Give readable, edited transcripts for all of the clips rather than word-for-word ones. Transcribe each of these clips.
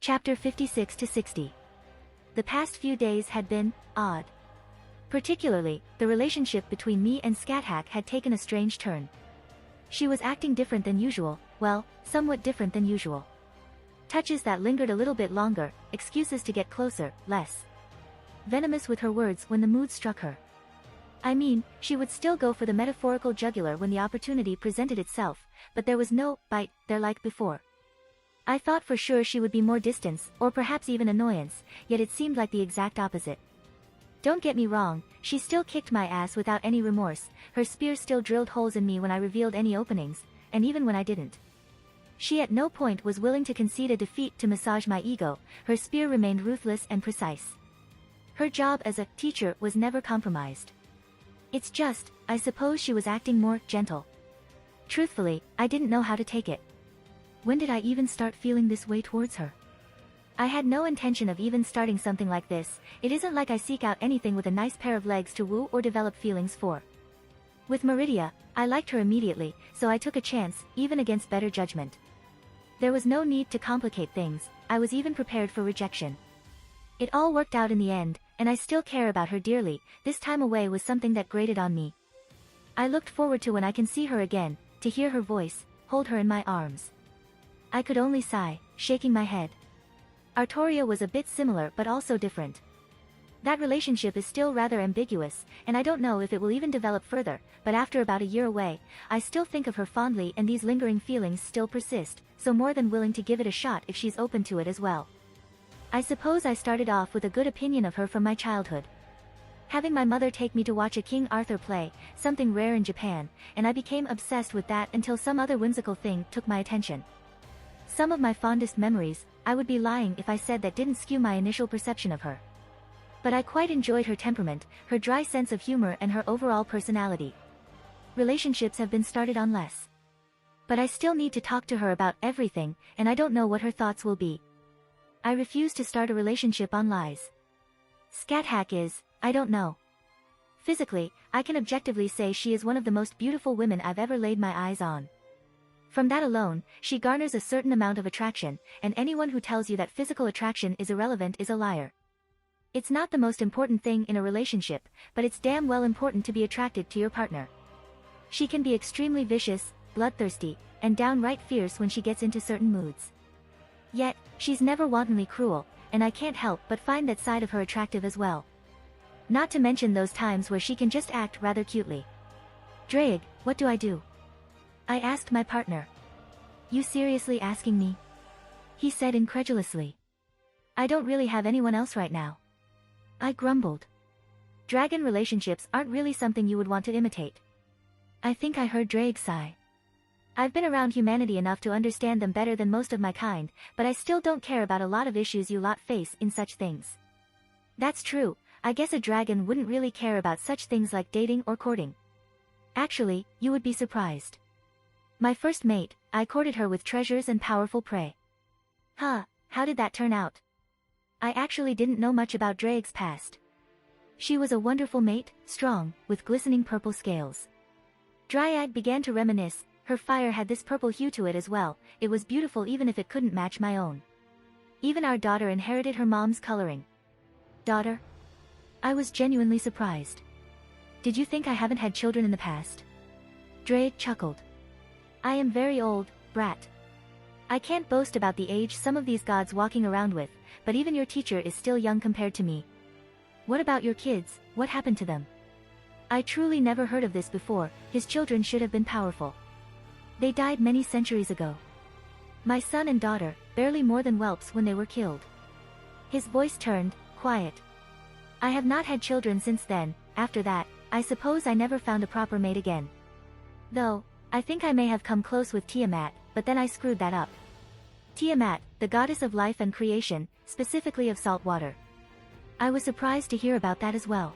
Chapter 56 to 60. The past few days had been odd. Particularly, the relationship between me and Scathack had taken a strange turn. She was acting different than usual, well, somewhat different than usual. Touches that lingered a little bit longer, excuses to get closer, less venomous with her words when the mood struck her. I mean, she would still go for the metaphorical jugular when the opportunity presented itself, but there was no bite there like before. I thought for sure she would be more distance, or perhaps even annoyance, yet it seemed like the exact opposite. Don't get me wrong, she still kicked my ass without any remorse, her spear still drilled holes in me when I revealed any openings, and even when I didn't. She at no point was willing to concede a defeat to massage my ego, her spear remained ruthless and precise. Her job as a teacher was never compromised. It's just, I suppose she was acting more gentle. Truthfully, I didn't know how to take it. When did I even start feeling this way towards her? I had no intention of even starting something like this, it isn't like I seek out anything with a nice pair of legs to woo or develop feelings for. With Meridia, I liked her immediately, so I took a chance, even against better judgment. There was no need to complicate things, I was even prepared for rejection. It all worked out in the end, and I still care about her dearly, this time away was something that grated on me. I looked forward to when I can see her again, to hear her voice, hold her in my arms. I could only sigh, shaking my head. Artoria was a bit similar but also different. That relationship is still rather ambiguous, and I don't know if it will even develop further, but after about a year away, I still think of her fondly and these lingering feelings still persist, so more than willing to give it a shot if she's open to it as well. I suppose I started off with a good opinion of her from my childhood. Having my mother take me to watch a King Arthur play, something rare in Japan, and I became obsessed with that until some other whimsical thing took my attention. Some of my fondest memories, I would be lying if I said that didn't skew my initial perception of her. But I quite enjoyed her temperament, her dry sense of humor and her overall personality. Relationships have been started on less. But I still need to talk to her about everything, and I don't know what her thoughts will be. I refuse to start a relationship on lies. Scathack is, I don't know. Physically, I can objectively say she is one of the most beautiful women I've ever laid my eyes on. From that alone, she garners a certain amount of attraction, and anyone who tells you that physical attraction is irrelevant is a liar. It's not the most important thing in a relationship, but it's damn well important to be attracted to your partner. She can be extremely vicious, bloodthirsty, and downright fierce when she gets into certain moods. Yet, she's never wantonly cruel, and I can't help but find that side of her attractive as well. Not to mention those times where she can just act rather cutely. Drake, what do I do? I asked my partner. You seriously asking me? He said incredulously. I don't really have anyone else right now. I grumbled. Dragon relationships aren't really something you would want to imitate. I think I heard Drake sigh. I've been around humanity enough to understand them better than most of my kind, but I still don't care about a lot of issues you lot face in such things. That's true, I guess a dragon wouldn't really care about such things like dating or courting. Actually, you would be surprised. My first mate, I courted her with treasures and powerful prey. Huh, how did that turn out? I actually didn't know much about Drake's past. She was a wonderful mate, strong, with glistening purple scales. Dryad began to reminisce, her fire had this purple hue to it as well, it was beautiful even if it couldn't match my own. Even our daughter inherited her mom's coloring. Daughter? I was genuinely surprised. Did you think I haven't had children in the past? Drake chuckled. I am very old, brat. I can't boast about the age some of these gods walking around with, but even your teacher is still young compared to me. What about your kids, what happened to them? I truly never heard of this before, his children should have been powerful. They died many centuries ago. My son and daughter, barely more than whelps when they were killed. His voice turned, quiet. I have not had children since then, after that, I suppose I never found a proper mate again. Though, I think I may have come close with Tiamat, but then I screwed that up. Tiamat, the goddess of life and creation, specifically of salt water. I was surprised to hear about that as well.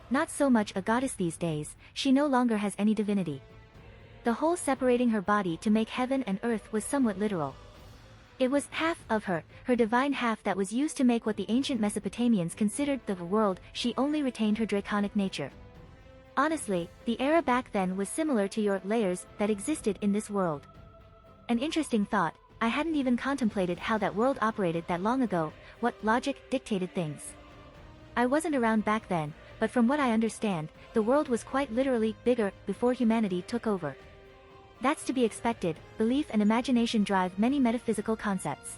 Not so much a goddess these days, she no longer has any divinity. The whole separating her body to make heaven and earth was somewhat literal. It was half of her, her divine half that was used to make what the ancient Mesopotamians considered the world, she only retained her draconic nature. Honestly, the era back then was similar to your layers that existed in this world. An interesting thought, I hadn't even contemplated how that world operated that long ago, what logic dictated things. I wasn't around back then, but from what I understand, the world was quite literally bigger before humanity took over. That's to be expected. Belief and imagination drive many metaphysical concepts.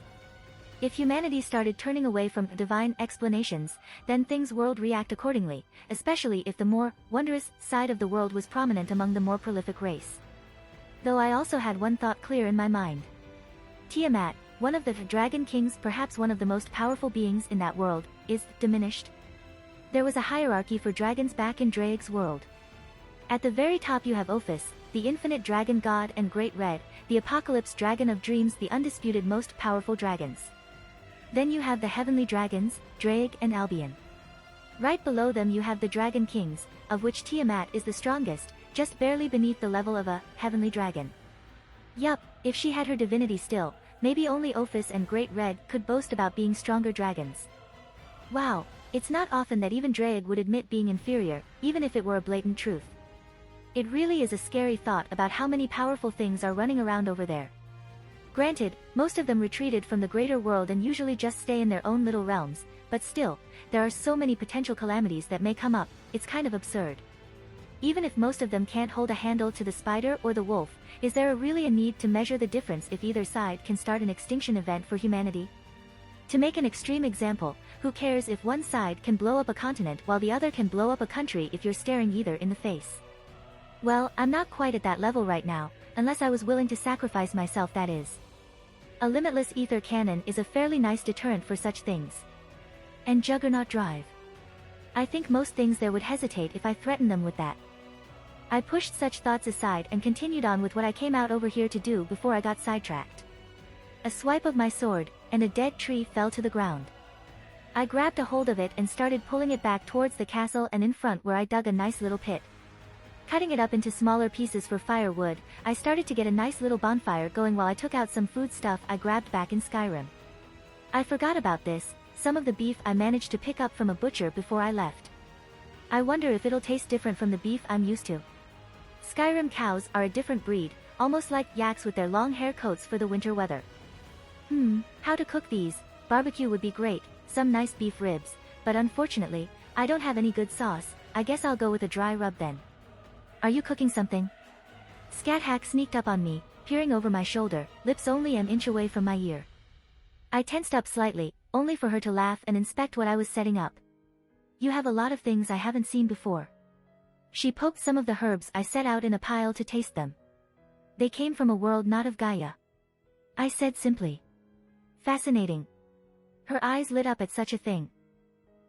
If humanity started turning away from divine explanations, then things would react accordingly, especially if the more wondrous side of the world was prominent among the more prolific race. Though I also had one thought clear in my mind. Tiamat, one of the dragon kings, perhaps one of the most powerful beings in that world, is diminished. There was a hierarchy for dragons back in Draig's world. At the very top you have Ophis, the infinite dragon god, and Great Red, the apocalypse dragon of dreams, the undisputed most powerful dragons. Then you have the heavenly dragons, Draig and Albion. Right below them you have the dragon kings, of which Tiamat is the strongest, just barely beneath the level of a heavenly dragon. Yup, if she had her divinity still, maybe only Ophis and Great Red could boast about being stronger dragons. Wow, it's not often that even Draig would admit being inferior, even if it were a blatant truth. It really is a scary thought about how many powerful things are running around over there. Granted, most of them retreated from the greater world and usually just stay in their own little realms, but still, there are so many potential calamities that may come up, it's kind of absurd. Even if most of them can't hold a handle to the spider or the wolf, is there really a need to measure the difference if either side can start an extinction event for humanity? To make an extreme example, who cares if one side can blow up a continent while the other can blow up a country if you're staring either in the face? Well, I'm not quite at that level right now, unless I was willing to sacrifice myself, that is. A limitless ether cannon is a fairly nice deterrent for such things. And Juggernaut Drive. I think most things there would hesitate if I threatened them with that. I pushed such thoughts aside and continued on with what I came out over here to do before I got sidetracked. A swipe of my sword, and a dead tree fell to the ground. I grabbed a hold of it and started pulling it back towards the castle and in front, where I dug a nice little pit. Cutting it up into smaller pieces for firewood, I started to get a nice little bonfire going while I took out some food stuff I grabbed back in Skyrim. I forgot about this, some of the beef I managed to pick up from a butcher before I left. I wonder if it'll taste different from the beef I'm used to. Skyrim cows are a different breed, almost like yaks with their long hair coats for the winter weather. How to cook these? Barbecue would be great, some nice beef ribs, but unfortunately, I don't have any good sauce. I guess I'll go with a dry rub then. Are you cooking something? Scat-Hack sneaked up on me, peering over my shoulder, lips only an inch away from my ear. I tensed up slightly, only for her to laugh and inspect what I was setting up. You have a lot of things I haven't seen before. She poked some of the herbs I set out in a pile to taste them. They came from a world not of Gaia. I said simply. Fascinating. Her eyes lit up at such a thing.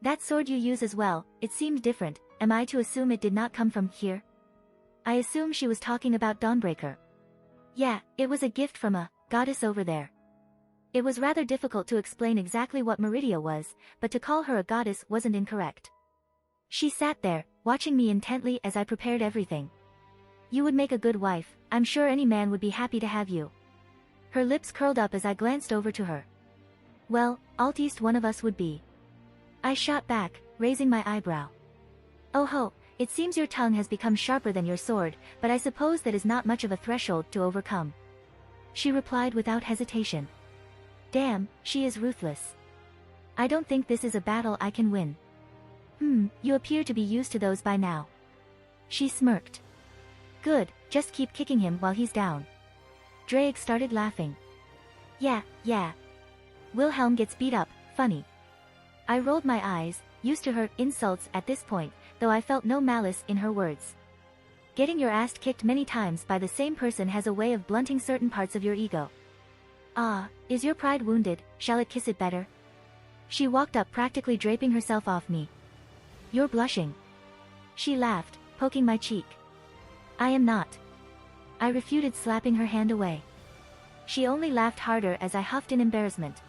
That sword you use as well, it seemed different. Am I to assume it did not come from here? I assume she was talking about Dawnbreaker. Yeah, it was a gift from a goddess over there. It was rather difficult to explain exactly what Meridia was, but to call her a goddess wasn't incorrect. She sat there, watching me intently as I prepared everything. You would make a good wife, I'm sure any man would be happy to have you. Her lips curled up as I glanced over to her. Well, at least one of us would be. I shot back, raising my eyebrow. Oh ho, it seems your tongue has become sharper than your sword, but I suppose that is not much of a threshold to overcome. She replied without hesitation. Damn, she is ruthless. I don't think this is a battle I can win. You appear to be used to those by now. She smirked. Good, just keep kicking him while he's down. Draig started laughing. Yeah. Wilhelm gets beat up, funny. I rolled my eyes, used to her insults at this point, though I felt no malice in her words. Getting your ass kicked many times by the same person has a way of blunting certain parts of your ego. Ah, is your pride wounded? Shall it kiss it better? She walked up, practically draping herself off me. You're blushing. She laughed, poking my cheek. I am not. I refuted, slapping her hand away. She only laughed harder as I huffed in embarrassment.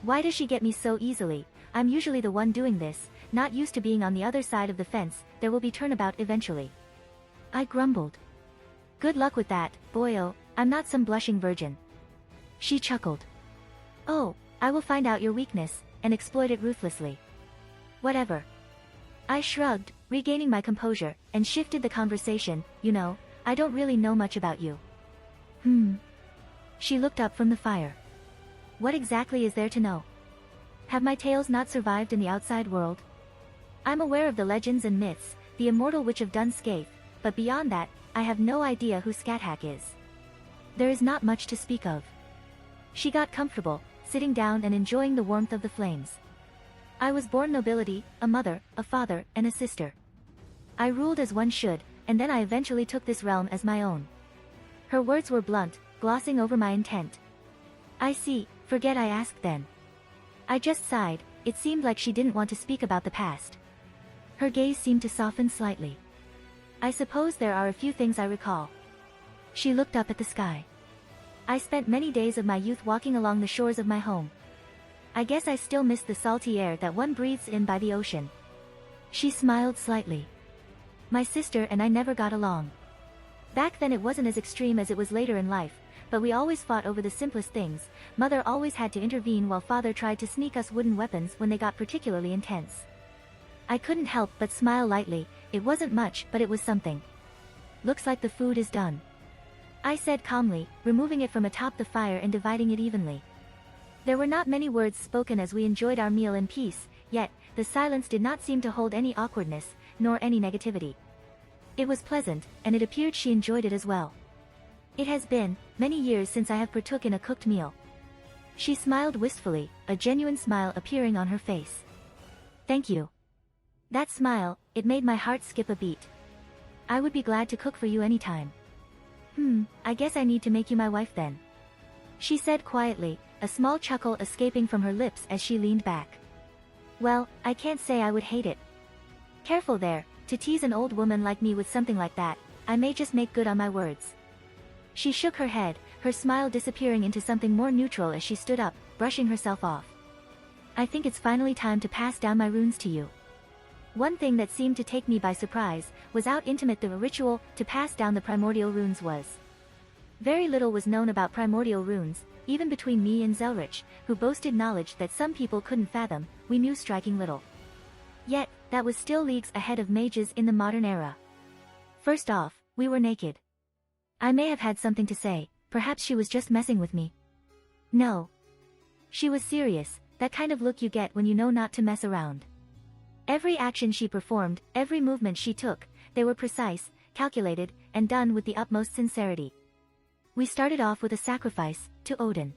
Why does she get me so easily? I'm usually the one doing this, not used to being on the other side of the fence. There will be turnabout eventually. I grumbled. Good luck with that, boyo, I'm not some blushing virgin. She chuckled. Oh, I will find out your weakness, and exploit it ruthlessly. Whatever. I shrugged, regaining my composure, and shifted the conversation. You know, I don't really know much about you. She looked up from the fire. What exactly is there to know? Have my tales not survived in the outside world? I'm aware of the legends and myths, the immortal witch of Dunscape, but beyond that, I have no idea who Scathach is. There is not much to speak of. She got comfortable, sitting down and enjoying the warmth of the flames. I was born nobility, a mother, a father, and a sister. I ruled as one should, and then I eventually took this realm as my own. Her words were blunt, glossing over my intent. I see, forget I asked then. I just sighed, it seemed like she didn't want to speak about the past. Her gaze seemed to soften slightly. I suppose there are a few things I recall. She looked up at the sky. I spent many days of my youth walking along the shores of my home. I guess I still miss the salty air that one breathes in by the ocean. She smiled slightly. My sister and I never got along. Back then it wasn't as extreme as it was later in life, but we always fought over the simplest things. Mother always had to intervene while father tried to sneak us wooden weapons when they got particularly intense. I couldn't help but smile lightly. It wasn't much, but it was something. Looks like the food is done, I said calmly, removing it from atop the fire and dividing it evenly. There were not many words spoken as we enjoyed our meal in peace, yet, the silence did not seem to hold any awkwardness, nor any negativity. It was pleasant, and it appeared she enjoyed it as well. It has been many years since I have partook in a cooked meal. She smiled wistfully, a genuine smile appearing on her face. Thank you. That smile, it made my heart skip a beat. I would be glad to cook for you anytime. I guess I need to make you my wife then. She said quietly, a small chuckle escaping from her lips as she leaned back. Well, I can't say I would hate it. Careful there, to tease an old woman like me with something like that, I may just make good on my words. She shook her head, her smile disappearing into something more neutral as she stood up, brushing herself off. I think it's finally time to pass down my runes to you. One thing that seemed to take me by surprise was how intimate the ritual to pass down the primordial runes was. Very little was known about primordial runes, even between me and Zelrich, who boasted knowledge that some people couldn't fathom. We knew striking little. Yet, that was still leagues ahead of mages in the modern era. First off, we were naked. I may have had something to say, perhaps she was just messing with me. No. She was serious, that kind of look you get when you know not to mess around. Every action she performed, every movement she took, they were precise, calculated, and done with the utmost sincerity. We started off with a sacrifice, to Odin.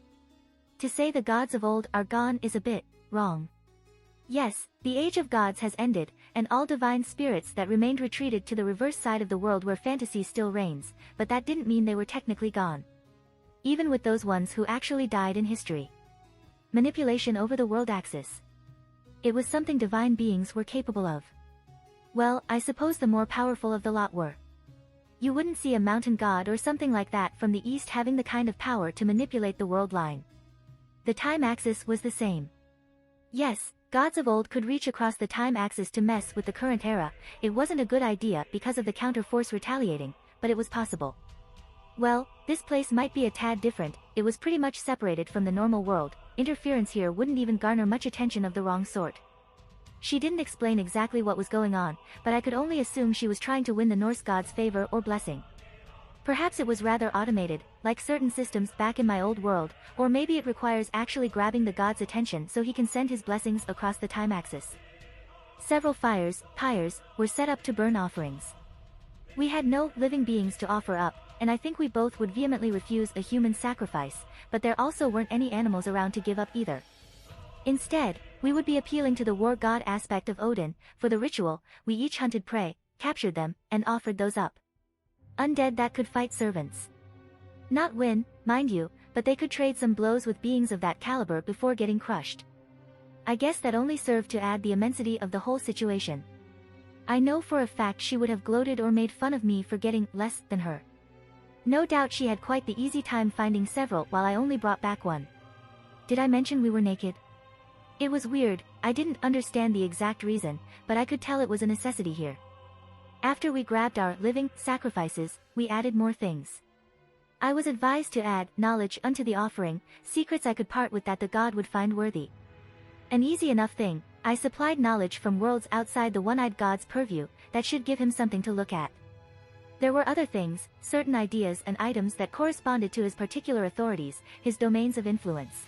To say the gods of old are gone is a bit wrong. Yes, the age of gods has ended, and all divine spirits that remained retreated to the reverse side of the world where fantasy still reigns, but that didn't mean they were technically gone. Even with those ones who actually died in history. Manipulation over the world axis. It was something divine beings were capable of. Well, I suppose the more powerful of the lot were. You wouldn't see a mountain god or something like that from the east having the kind of power to manipulate the world line. The time axis was the same. Yes, gods of old could reach across the time axis to mess with the current era. It wasn't a good idea because of the counter-force retaliating, but it was possible. Well, this place might be a tad different. It was pretty much separated from the normal world. Interference here wouldn't even garner much attention of the wrong sort. She didn't explain exactly what was going on, but I could only assume she was trying to win the Norse god's favor or blessing. Perhaps it was rather automated, like certain systems back in my old world, or maybe it requires actually grabbing the god's attention so he can send his blessings across the time axis. Several pyres, were set up to burn offerings. We had no living beings to offer up, and I think we both would vehemently refuse a human sacrifice, but there also weren't any animals around to give up either. Instead, we would be appealing to the war god aspect of Odin. For the ritual, we each hunted prey, captured them, and offered those up. Undead that could fight servants. Not win, mind you, but they could trade some blows with beings of that caliber before getting crushed. I guess that only served to add the immensity of the whole situation. I know for a fact she would have gloated or made fun of me for getting less than her. No doubt she had quite the easy time finding several while I only brought back one. Did I mention we were naked? It was weird, I didn't understand the exact reason, but I could tell it was a necessity here. After we grabbed our living sacrifices, we added more things. I was advised to add knowledge unto the offering, secrets I could part with that the god would find worthy. An easy enough thing, I supplied knowledge from worlds outside the one-eyed god's purview, that should give him something to look at. There were other things, certain ideas and items that corresponded to his particular authorities, his domains of influence.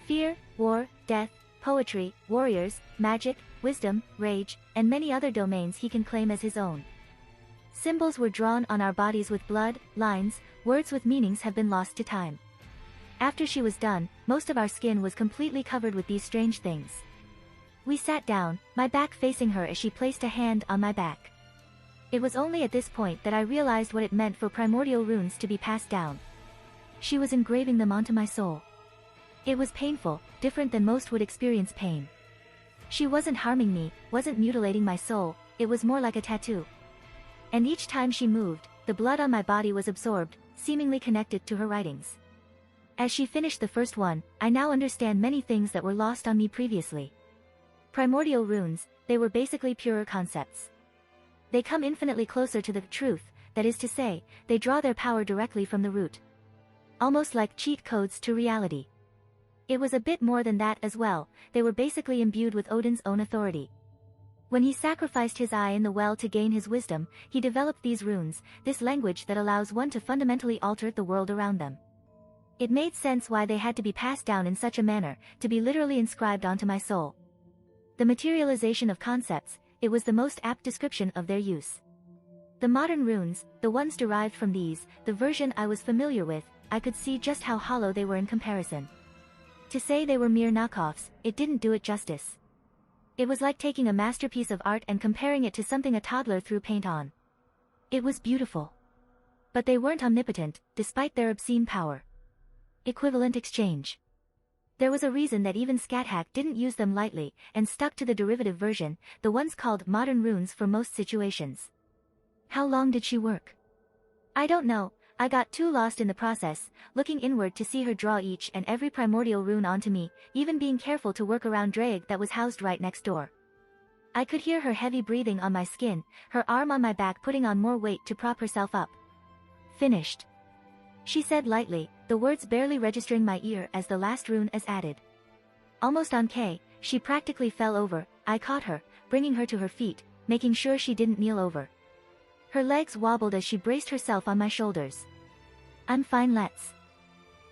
Fear, war, death, poetry, warriors, magic, wisdom, rage, and many other domains he can claim as his own. Symbols were drawn on our bodies with blood, lines, words with meanings have been lost to time. After she was done, most of our skin was completely covered with these strange things. We sat down, my back facing her as she placed a hand on my back. It was only at this point that I realized what it meant for primordial runes to be passed down. She was engraving them onto my soul. It was painful, different than most would experience pain. She wasn't harming me, wasn't mutilating my soul, it was more like a tattoo. And each time she moved, the blood on my body was absorbed, seemingly connected to her writings. As she finished the first one, I now understand many things that were lost on me previously. Primordial runes, they were basically purer concepts. They come infinitely closer to the truth, that is to say, they draw their power directly from the root. Almost like cheat codes to reality. It was a bit more than that as well, they were basically imbued with Odin's own authority. When he sacrificed his eye in the well to gain his wisdom, he developed these runes, this language that allows one to fundamentally alter the world around them. It made sense why they had to be passed down in such a manner, to be literally inscribed onto my soul. The materialization of concepts, it was the most apt description of their use. The modern runes, the ones derived from these, the version I was familiar with, I could see just how hollow they were in comparison. To say they were mere knockoffs, it didn't do it justice. It was like taking a masterpiece of art and comparing it to something a toddler threw paint on. It was beautiful. But they weren't omnipotent, despite their obscene power. Equivalent exchange. There was a reason that even Scathach didn't use them lightly, and stuck to the derivative version, the ones called modern runes for most situations. How long did she work? I don't know, I got too lost in the process, looking inward to see her draw each and every primordial rune onto me, even being careful to work around Drake that was housed right next door. I could hear her heavy breathing on my skin, her arm on my back putting on more weight to prop herself up. Finished. She said lightly, the words barely registering my ear as the last rune is added. Almost on K, she practically fell over, I caught her, bringing her to her feet, making sure she didn't kneel over. Her legs wobbled as she braced herself on my shoulders. I'm fine, let's.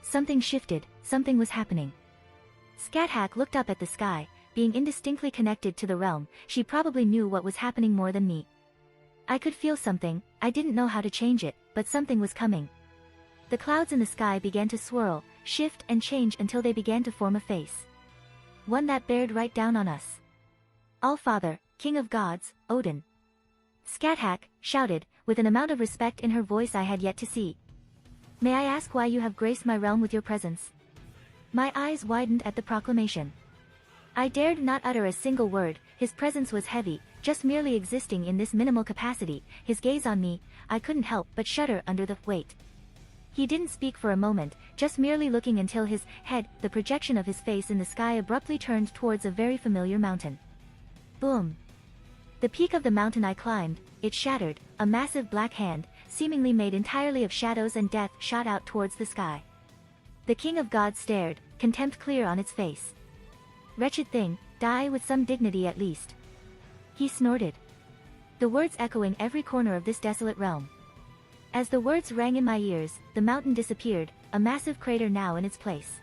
Something shifted, something was happening. Scathach looked up at the sky, being indistinctly connected to the realm, she probably knew what was happening more than me. I could feel something, I didn't know how to change it, but something was coming. The clouds in the sky began to swirl, shift and change until they began to form a face. One that bared right down on us. All-Father, King of Gods, Odin. Scathach shouted, with an amount of respect in her voice I had yet to see. May I ask why you have graced my realm with your presence? My eyes widened at the proclamation. I dared not utter a single word, his presence was heavy, just merely existing in this minimal capacity, his gaze on me, I couldn't help but shudder under the weight. He didn't speak for a moment, just merely looking until his head, the projection of his face in the sky abruptly turned towards a very familiar mountain. Boom! The peak of the mountain I climbed, it shattered, a massive black hand, seemingly made entirely of shadows and death shot out towards the sky. The King of Gods stared, contempt clear on its face. Wretched thing, die with some dignity at least. He snorted. The words echoing every corner of this desolate realm. As the words rang in my ears, the mountain disappeared, a massive crater now in its place.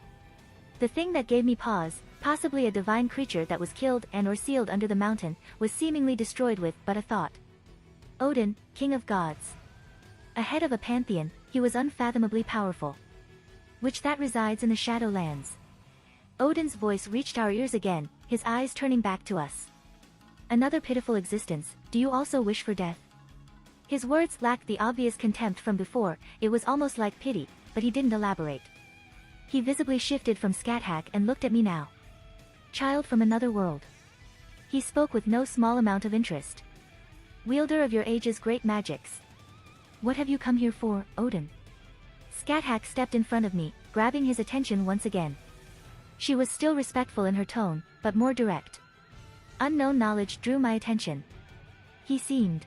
The thing that gave me pause, possibly a divine creature that was killed and or sealed under the mountain, was seemingly destroyed with but a thought. Odin, King of Gods. Ahead of a pantheon, he was unfathomably powerful. Which that resides in the Shadowlands. Odin's voice reached our ears again, his eyes turning back to us. Another pitiful existence, do you also wish for death? His words lacked the obvious contempt from before, it was almost like pity, but he didn't elaborate. He visibly shifted from Scathach and looked at me now. Child from another world. He spoke with no small amount of interest. Wielder of your age's great magics. What have you come here for, Odin? Scathach stepped in front of me, grabbing his attention once again. She was still respectful in her tone, but more direct. Unknown knowledge drew my attention. He seemed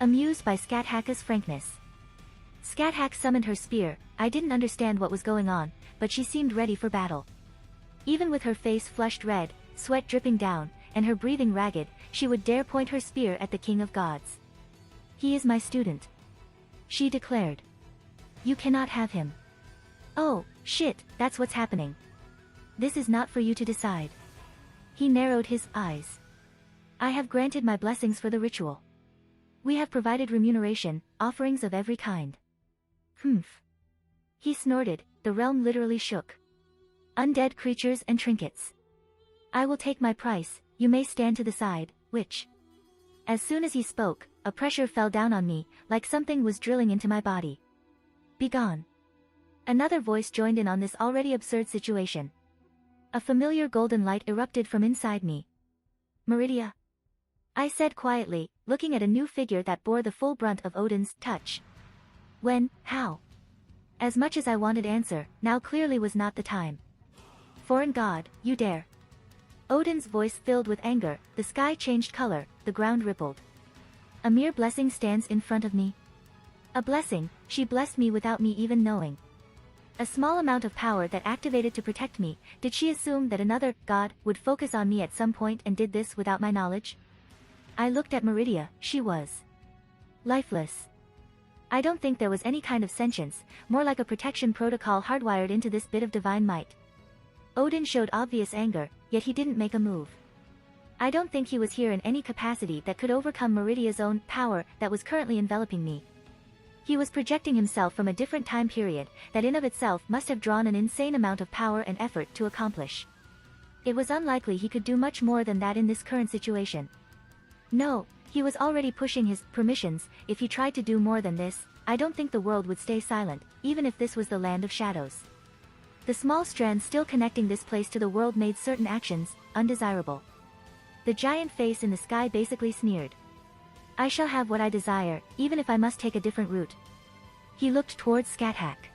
amused by Scathach's frankness. Scathach summoned her spear, I didn't understand what was going on, but she seemed ready for battle. Even with her face flushed red, sweat dripping down, and her breathing ragged, she would dare point her spear at the King of Gods. He is my student. she declared. You cannot have him. Oh, shit, that's what's happening. This is not for you to decide. He narrowed his eyes. I have granted my blessings for the ritual. We have provided remuneration, offerings of every kind. Humph. He snorted, the realm literally shook. Undead creatures and trinkets. I will take my price, you may stand to the side, witch. As soon as he spoke, a pressure fell down on me, like something was drilling into my body. Begone. Another voice joined in on this already absurd situation. A familiar golden light erupted from inside me. Meridia. I said quietly, looking at a new figure that bore the full brunt of Odin's touch. When, how? As much as I wanted answer, now clearly was not the time. Foreign god, you dare. Odin's voice filled with anger, the sky changed color, the ground rippled. A mere blessing stands in front of me. A blessing, she blessed me without me even knowing. A small amount of power that activated to protect me, did she assume that another god would focus on me at some point and did this without my knowledge? I looked at Meridia, she was lifeless. I don't think there was any kind of sentience, more like a protection protocol hardwired into this bit of divine might. Odin showed obvious anger, yet he didn't make a move. I don't think he was here in any capacity that could overcome Meridia's own power that was currently enveloping me. He was projecting himself from a different time period that in of itself must have drawn an insane amount of power and effort to accomplish. It was unlikely he could do much more than that in this current situation. No, he was already pushing his permissions. If he tried to do more than this, I don't think the world would stay silent, even if this was the land of shadows. The small strands still connecting this place to the world made certain actions undesirable. The giant face in the sky basically sneered. I shall have what I desire, even if I must take a different route. He looked towards Scathach.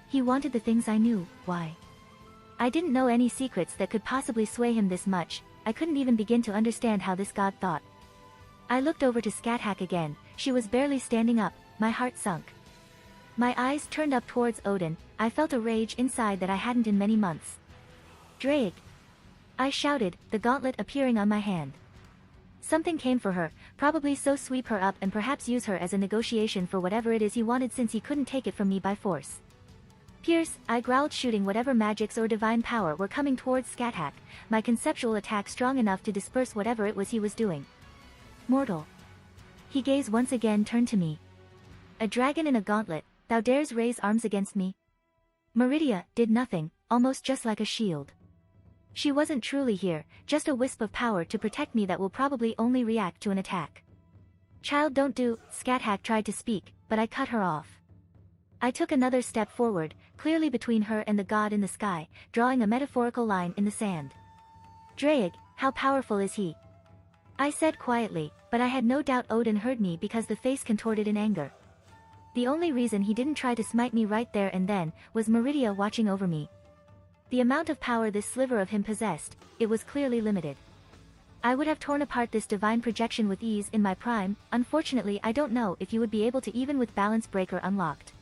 He wanted the things I knew, why? I didn't know any secrets that could possibly sway him this much, I couldn't even begin to understand how this god thought. I looked over to Scathach again, she was barely standing up, my heart sunk. My eyes turned up towards Odin, I felt a rage inside that I hadn't in many months. Drake! I shouted, the gauntlet appearing on my hand. Something came for her, probably so sweep her up and perhaps use her as a negotiation for whatever it is he wanted since he couldn't take it from me by force. Pierce, I growled, shooting whatever magics or divine power were coming towards Scathach, my conceptual attack strong enough to disperse whatever it was he was doing. Mortal. He gaze once again turned to me. A dragon in a gauntlet, thou dares raise arms against me? Meridia did nothing, almost just like a shield. She wasn't truly here, just a wisp of power to protect me that will probably only react to an attack. Child, don't do, Scathach tried to speak, but I cut her off. I took another step forward, clearly between her and the god in the sky, drawing a metaphorical line in the sand. Draig, how powerful is he? I said quietly, but I had no doubt Odin heard me because the face contorted in anger. The only reason he didn't try to smite me right there and then, was Meridia watching over me. The amount of power this sliver of him possessed, it was clearly limited. I would have torn apart this divine projection with ease in my prime, unfortunately I don't know if you would be able to even with balance breaker unlocked.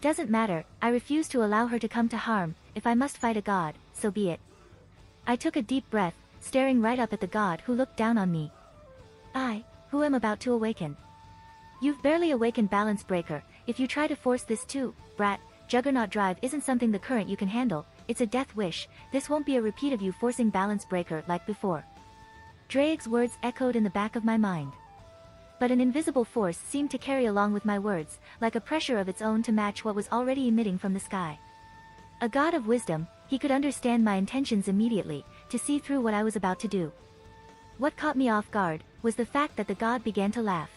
Doesn't matter, I refuse to allow her to come to harm, if I must fight a god, so be it. I took a deep breath, staring right up at the god who looked down on me. I, who am about to awaken. You've barely awakened balance breaker, if you try to force this too, brat, Juggernaut drive isn't something the current you can handle, it's a death wish, this won't be a repeat of you forcing balance breaker like before. Draig's words echoed in the back of my mind. But an invisible force seemed to carry along with my words, like a pressure of its own to match what was already emitting from the sky. A god of wisdom, he could understand my intentions immediately, to see through what I was about to do. What caught me off guard, was the fact that the god began to laugh.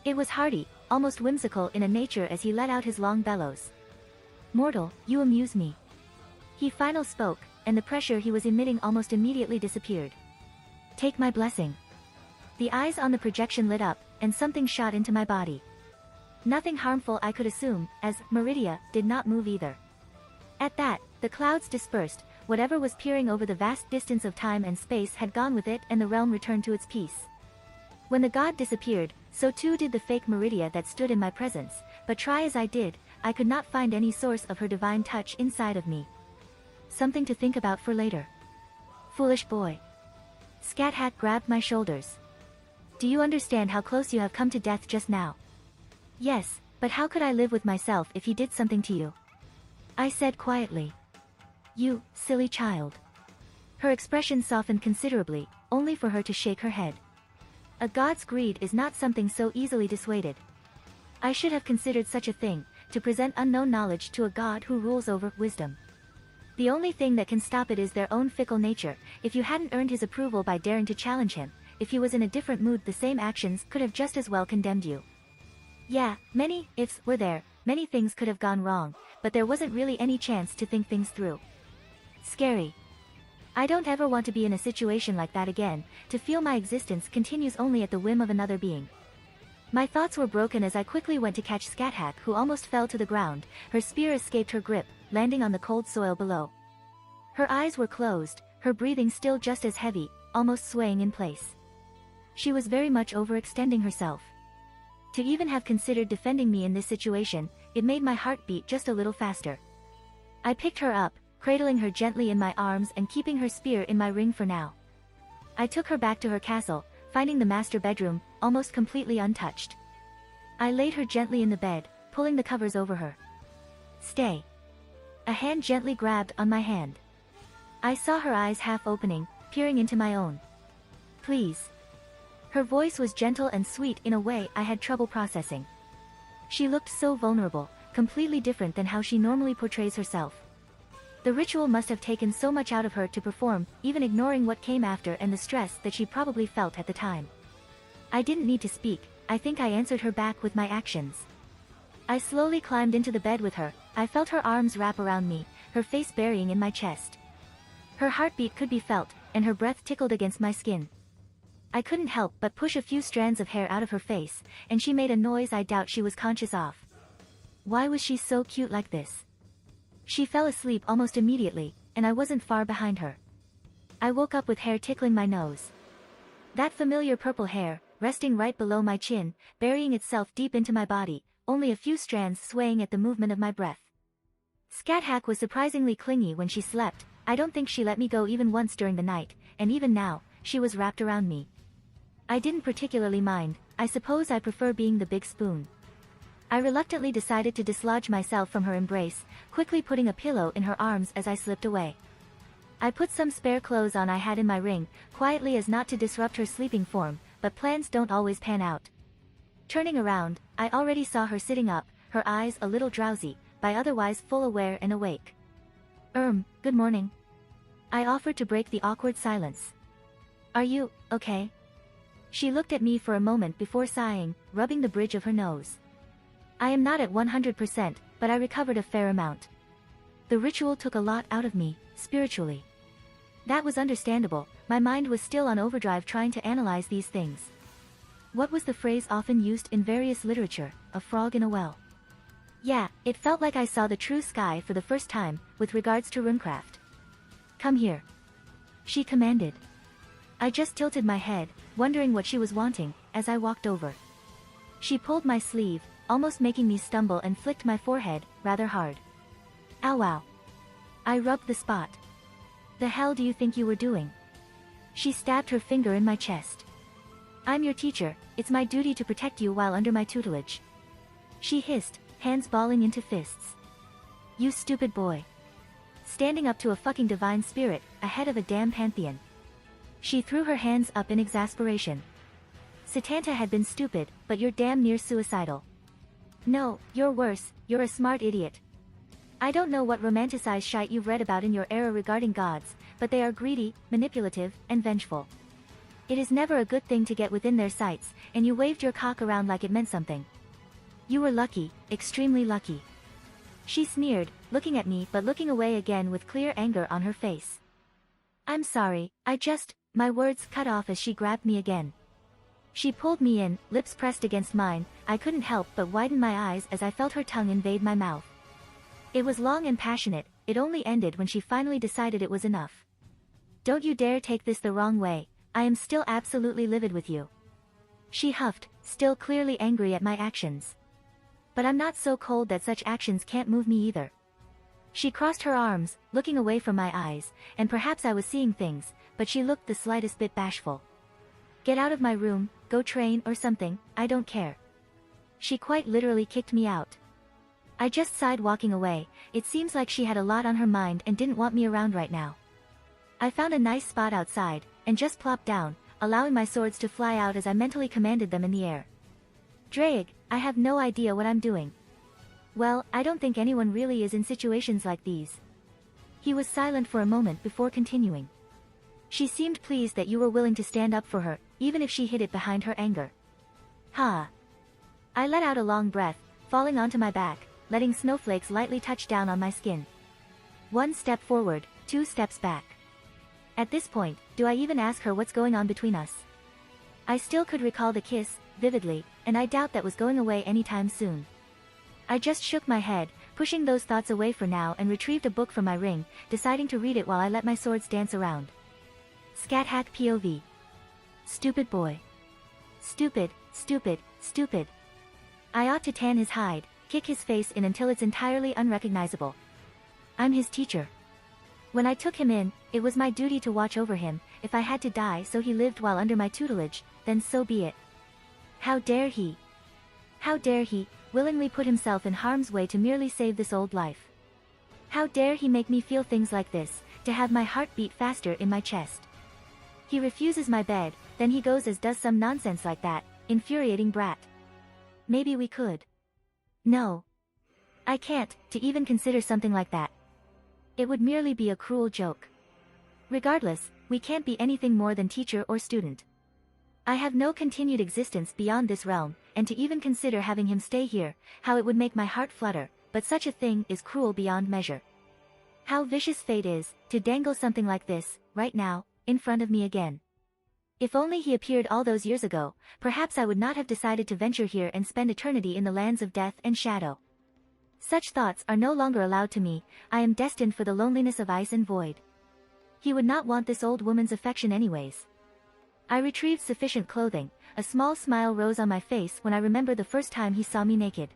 It was hearty, almost whimsical in a nature as he let out his long bellows. Mortal, you amuse me. He finally spoke, and the pressure he was emitting almost immediately disappeared. Take my blessing. The eyes on the projection lit up, and something shot into my body. Nothing harmful I could assume, as Meridia did not move either. At that, the clouds dispersed, whatever was peering over the vast distance of time and space had gone with it and the realm returned to its peace. When the god disappeared, so too did the fake Meridia that stood in my presence, but try as I did, I could not find any source of her divine touch inside of me. Something to think about for later. Foolish boy. Scathach grabbed my shoulders. Do you understand how close you have come to death just now? Yes, but how could I live with myself if he did something to you? I said quietly. You, silly child. Her expression softened considerably, only for her to shake her head. A god's greed is not something so easily dissuaded. I should have considered such a thing, to present unknown knowledge to a god who rules over wisdom. The only thing that can stop it is their own fickle nature. If you hadn't earned his approval by daring to challenge him, if he was in a different mood, the same actions could have just as well condemned you. Yeah, many ifs were there, many things could have gone wrong, but there wasn't really any chance to think things through. Scary. I don't ever want to be in a situation like that again, to feel my existence continues only at the whim of another being. My thoughts were broken as I quickly went to catch Scathach, who almost fell to the ground. Her spear escaped her grip, landing on the cold soil below. Her eyes were closed, her breathing still just as heavy, almost swaying in place. She was very much overextending herself. To even have considered defending me in this situation, it made my heart beat just a little faster. I picked her up, cradling her gently in my arms and keeping her spear in my ring for now. I took her back to her castle, finding the master bedroom, almost completely untouched. I laid her gently in the bed, pulling the covers over her. Stay. A hand gently grabbed on my hand. I saw her eyes half opening, peering into my own. Please. Her voice was gentle and sweet in a way I had trouble processing. She looked so vulnerable, completely different than how she normally portrays herself. The ritual must have taken so much out of her to perform, even ignoring what came after and the stress that she probably felt at the time. I didn't need to speak, I think I answered her back with my actions. I slowly climbed into the bed with her, I felt her arms wrap around me, her face burying in my chest. Her heartbeat could be felt, and her breath tickled against my skin. I couldn't help but push a few strands of hair out of her face, and she made a noise I doubt she was conscious of. Why was she so cute like this? She fell asleep almost immediately, and I wasn't far behind her. I woke up with hair tickling my nose. That familiar purple hair, resting right below my chin, burying itself deep into my body, only a few strands swaying at the movement of my breath. Scathach was surprisingly clingy when she slept. I don't think she let me go even once during the night, and even now, she was wrapped around me. I didn't particularly mind, I suppose I prefer being the big spoon. I reluctantly decided to dislodge myself from her embrace, quickly putting a pillow in her arms as I slipped away. I put some spare clothes on I had in my ring, quietly as not to disrupt her sleeping form, but plans don't always pan out. Turning around, I already saw her sitting up, her eyes a little drowsy, but otherwise full aware and awake. Good morning. I offered to break the awkward silence. Are you okay? She looked at me for a moment before sighing, rubbing the bridge of her nose. I am not at 100%, but I recovered a fair amount. The ritual took a lot out of me, spiritually. That was understandable, my mind was still on overdrive trying to analyze these things. What was the phrase often used in various literature, a frog in a well? Yeah, it felt like I saw the true sky for the first time, with regards to runecraft. Come here. She commanded. I just tilted my head, wondering what she was wanting, as I walked over. She pulled my sleeve, almost making me stumble, and flicked my forehead, rather hard. Ow wow. I rubbed the spot. The hell do you think you were doing? She stabbed her finger in my chest. I'm your teacher, it's my duty to protect you while under my tutelage. She hissed, hands balling into fists. You stupid boy. Standing up to a fucking divine spirit, ahead of a damn pantheon. She threw her hands up in exasperation. Satanta had been stupid, but you're damn near suicidal. No, you're worse, you're a smart idiot. I don't know what romanticized shite you've read about in your era regarding gods, but they are greedy, manipulative, and vengeful. It is never a good thing to get within their sights, and you waved your cock around like it meant something. You were lucky, extremely lucky. She sneered, looking at me but looking away again with clear anger on her face. I'm sorry, my words cut off as she grabbed me again. She pulled me in, lips pressed against mine. I couldn't help but widen my eyes as I felt her tongue invade my mouth. It was long and passionate, it only ended when she finally decided it was enough. Don't you dare take this the wrong way, I am still absolutely livid with you. She huffed, still clearly angry at my actions. But I'm not so cold that such actions can't move me either. She crossed her arms, looking away from my eyes, and perhaps I was seeing things, but she looked the slightest bit bashful. Get out of my room, go train or something, I don't care. She quite literally kicked me out. I just sighed walking away. It seems like she had a lot on her mind and didn't want me around right now. I found a nice spot outside, and just plopped down, allowing my swords to fly out as I mentally commanded them in the air. Drake, I have no idea what I'm doing. Well, I don't think anyone really is in situations like these. He was silent for a moment before continuing. She seemed pleased that you were willing to stand up for her, even if she hid it behind her anger. Ha! I let out a long breath, falling onto my back, letting snowflakes lightly touch down on my skin. 1 step forward, 2 steps back. At this point, do I even ask her what's going on between us? I still could recall the kiss, vividly, and I doubt that was going away anytime soon. I just shook my head, pushing those thoughts away for now and retrieved a book from my ring, deciding to read it while I let my swords dance around. Scat hack POV. Stupid boy. Stupid, stupid, stupid. I ought to tan his hide, kick his face in until it's entirely unrecognizable. I'm his teacher. When I took him in, it was my duty to watch over him. If I had to die so he lived while under my tutelage, then so be it. How dare he? How dare he willingly put himself in harm's way to merely save this old life? How dare he make me feel things like this, to have my heart beat faster in my chest? He refuses my bed, then he goes and does some nonsense like that, infuriating brat. Maybe we could. No. I can't, to even consider something like that. It would merely be a cruel joke. Regardless, we can't be anything more than teacher or student. I have no continued existence beyond this realm, and to even consider having him stay here, how it would make my heart flutter, but such a thing is cruel beyond measure. How vicious fate is, to dangle something like this, right now, in front of me again. If only he appeared all those years ago, perhaps I would not have decided to venture here and spend eternity in the lands of death and shadow. Such thoughts are no longer allowed to me. I am destined for the loneliness of ice and void. He would not want this old woman's affection anyways. I retrieved sufficient clothing. A small smile rose on my face when I remembered the first time he saw me naked.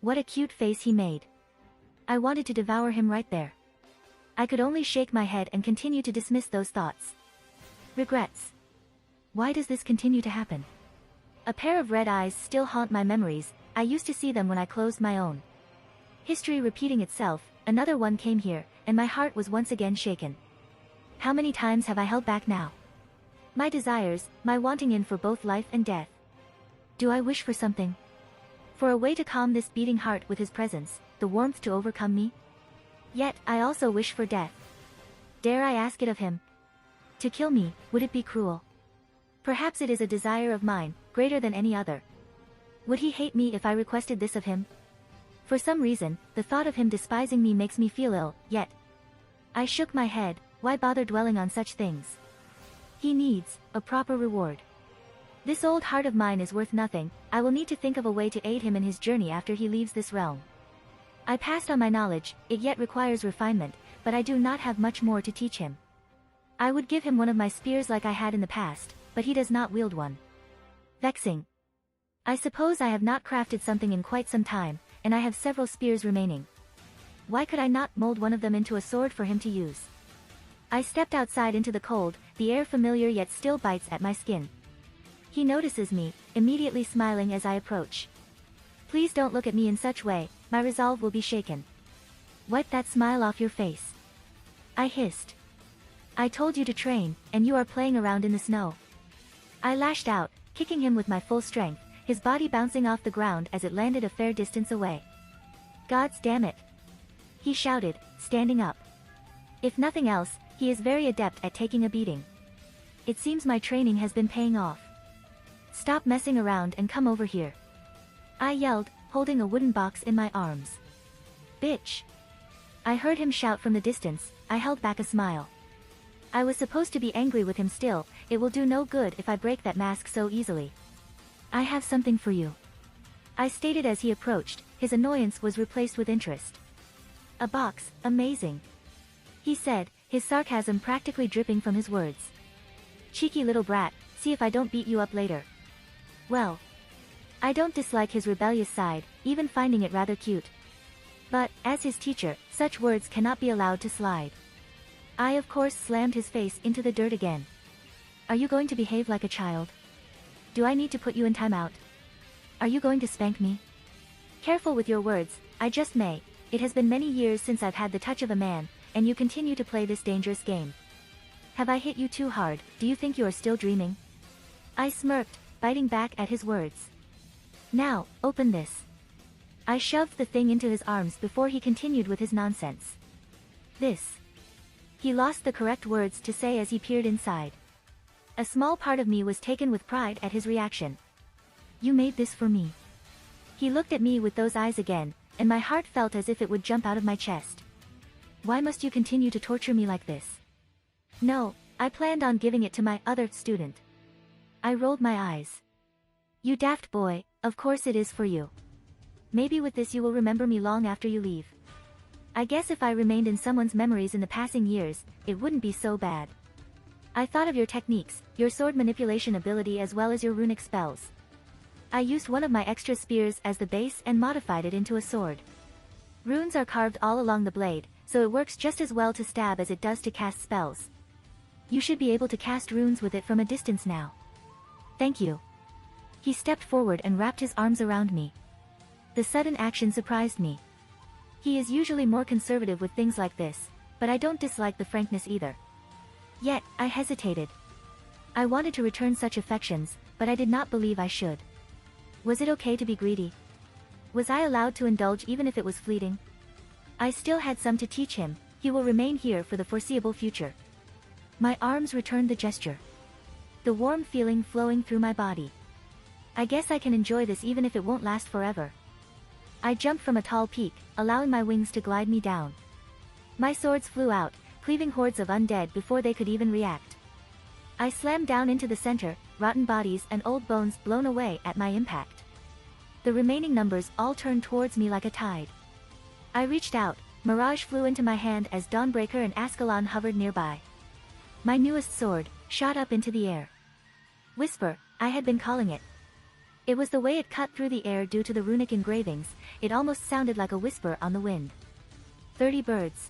What a cute face he made. I wanted to devour him right there. I could only shake my head and continue to dismiss those thoughts. Regrets. Why does this continue to happen? A pair of red eyes still haunt my memories. I used to see them when I closed my own. History repeating itself, another one came here, and my heart was once again shaken. How many times have I held back now? My desires, my wanting in for both life and death. Do I wish for something? For a way to calm this beating heart with his presence, the warmth to overcome me? Yet, I also wish for death. Dare I ask it of him? To kill me, would it be cruel? Perhaps it is a desire of mine, greater than any other. Would he hate me if I requested this of him? For some reason, the thought of him despising me makes me feel ill, yet. I shook my head. Why bother dwelling on such things? He needs a proper reward. This old heart of mine is worth nothing. I will need to think of a way to aid him in his journey after he leaves this realm. I passed on my knowledge, it yet requires refinement, but I do not have much more to teach him. I would give him one of my spears like I had in the past, but he does not wield one. Vexing. I suppose I have not crafted something in quite some time, and I have several spears remaining. Why could I not mold one of them into a sword for him to use? I stepped outside into the cold, the air familiar yet still bites at my skin. He notices me, immediately smiling as I approach. Please don't look at me in such way, my resolve will be shaken. Wipe that smile off your face. I hissed. I told you to train, and you are playing around in the snow. I lashed out, kicking him with my full strength, his body bouncing off the ground as it landed a fair distance away. Gods damn it! He shouted, standing up. If nothing else, he is very adept at taking a beating. It seems my training has been paying off. Stop messing around and come over here. I yelled, holding a wooden box in my arms. Bitch! I heard him shout from the distance. I held back a smile. I was supposed to be angry with him still. It will do no good if I break that mask so easily. I have something for you. I stated as he approached. His annoyance was replaced with interest. A box, amazing. He said, his sarcasm practically dripping from his words. Cheeky little brat, see if I don't beat you up later. Well. I don't dislike his rebellious side, even finding it rather cute. But, as his teacher, such words cannot be allowed to slide. I of course slammed his face into the dirt again. Are you going to behave like a child? Do I need to put you in timeout? Are you going to spank me? Careful with your words, I just may. It has been many years since I've had the touch of a man, and you continue to play this dangerous game. Have I hit you too hard? Do you think you are still dreaming? I smirked, biting back at his words. Now, open this. I shoved the thing into his arms before he continued with his nonsense. This. He lost the correct words to say as he peered inside. A small part of me was taken with pride at his reaction. You made this for me. He looked at me with those eyes again, and my heart felt as if it would jump out of my chest. Why must you continue to torture me like this? No, I planned on giving it to my other student. I rolled my eyes. You daft boy, of course it is for you. Maybe with this you will remember me long after you leave. I guess if I remained in someone's memories in the passing years, it wouldn't be so bad. I thought of your techniques, your sword manipulation ability as well as your runic spells. I used one of my extra spears as the base and modified it into a sword. Runes are carved all along the blade, so it works just as well to stab as it does to cast spells. You should be able to cast runes with it from a distance now. Thank you. He stepped forward and wrapped his arms around me. The sudden action surprised me. He is usually more conservative with things like this, but I don't dislike the frankness either. Yet, I hesitated. I wanted to return such affections, but I did not believe I should. Was it okay to be greedy? Was I allowed to indulge even if it was fleeting? I still had some to teach him. He will remain here for the foreseeable future. My arms returned the gesture. The warm feeling flowing through my body. I guess I can enjoy this even if it won't last forever. I jumped from a tall peak, allowing my wings to glide me down. My swords flew out, cleaving hordes of undead before they could even react. I slammed down into the center, rotten bodies and old bones blown away at my impact. The remaining numbers all turned towards me like a tide. I reached out, Mirage flew into my hand as Dawnbreaker and Ascalon hovered nearby. My newest sword shot up into the air. Whisper, I had been calling it. It was the way it cut through the air due to the runic engravings, it almost sounded like a whisper on the wind. 30 birds.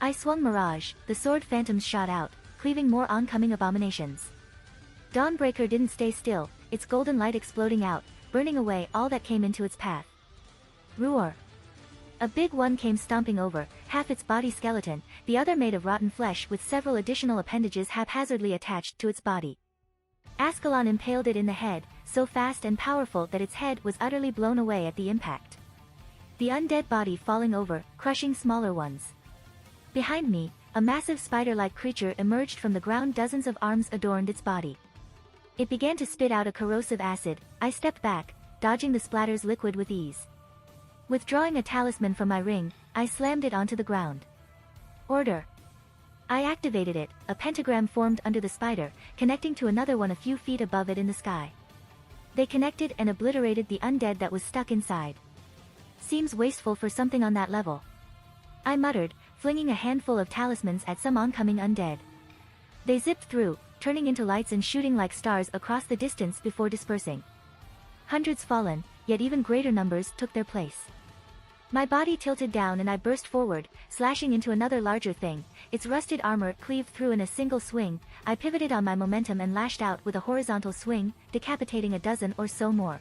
I swung Mirage, the sword phantoms shot out, cleaving more oncoming abominations. Dawnbreaker didn't stay still, its golden light exploding out, burning away all that came into its path. Roar. A big one came stomping over, half its body skeleton, the other made of rotten flesh with several additional appendages haphazardly attached to its body. Ascalon impaled it in the head, so fast and powerful that its head was utterly blown away at the impact. The undead body falling over, crushing smaller ones. Behind me, a massive spider-like creature emerged from the ground. Dozens of arms adorned its body. It began to spit out a corrosive acid. I stepped back, dodging the splatter's liquid with ease. Withdrawing a talisman from my ring, I slammed it onto the ground. Order. I activated it, a pentagram formed under the spider, connecting to another one a few feet above it in the sky. They connected and obliterated the undead that was stuck inside. Seems wasteful for something on that level. I muttered, flinging a handful of talismans at some oncoming undead. They zipped through, turning into lights and shooting like stars across the distance before dispersing. Hundreds fallen, yet even greater numbers took their place. My body tilted down and I burst forward, slashing into another larger thing, its rusted armor cleaved through in a single swing. I pivoted on my momentum and lashed out with a horizontal swing, decapitating a dozen or so more.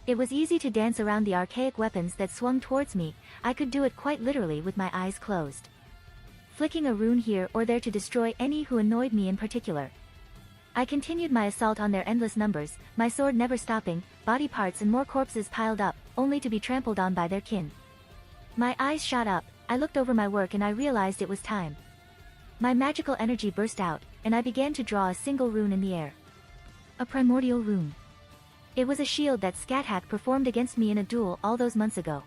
It was easy to dance around the archaic weapons that swung towards me. I could do it quite literally with my eyes closed. Flicking a rune here or there to destroy any who annoyed me in particular. I continued my assault on their endless numbers, my sword never stopping, body parts and more corpses piled up, only to be trampled on by their kin. My eyes shot up, I looked over my work and I realized it was time. My magical energy burst out, and I began to draw a single rune in the air. A primordial rune. It was a shield that Scathach performed against me in a duel all those months ago.